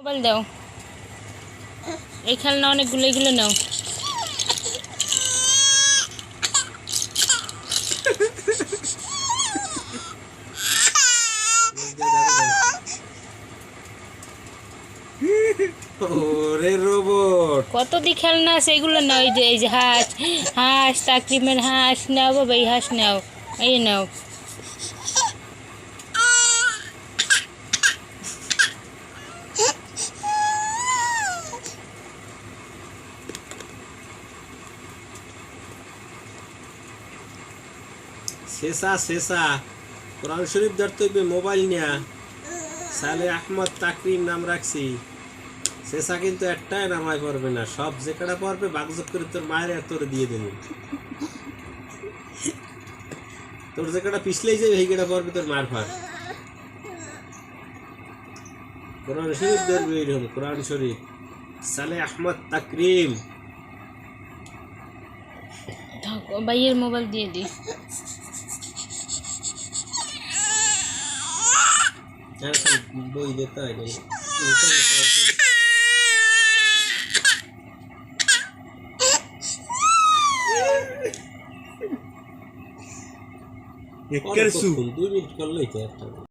Mobile দাও, এই খেলনা অনেকগুলো, এগুলো নাও। ওরে রোবট, কত দি খেলনা আছে, এগুলো নাও। এই যে হাঁস, হাঁস তাকরিমের হাঁস নাও বাবা, এই হাঁস নাও, এই নাও। শেষা শেষা কোরআন শরীফ ধরতে হইবে মোবাইল নিয়া। সালে আহমদ তাকরিম নাম রাখছি। শেষা কিন্তু একটাই নামায় পড়বে না, সব যে কটা পড়বে বাগজব করে তোর মায়ের আর তোর দিয়ে দেবে। তোর যে কটা পিছলেই যাবে এই কটা পড়বে তোর মার ফার। কোরআন শরীফ ধরবে এরকম, কোরআন শরীফ সালে আহমদ তাকরিম। ভাইয়ের মোবাইল দিয়ে দি। বই দিতে হয় না। দুই মিনিট করলেই তো একটা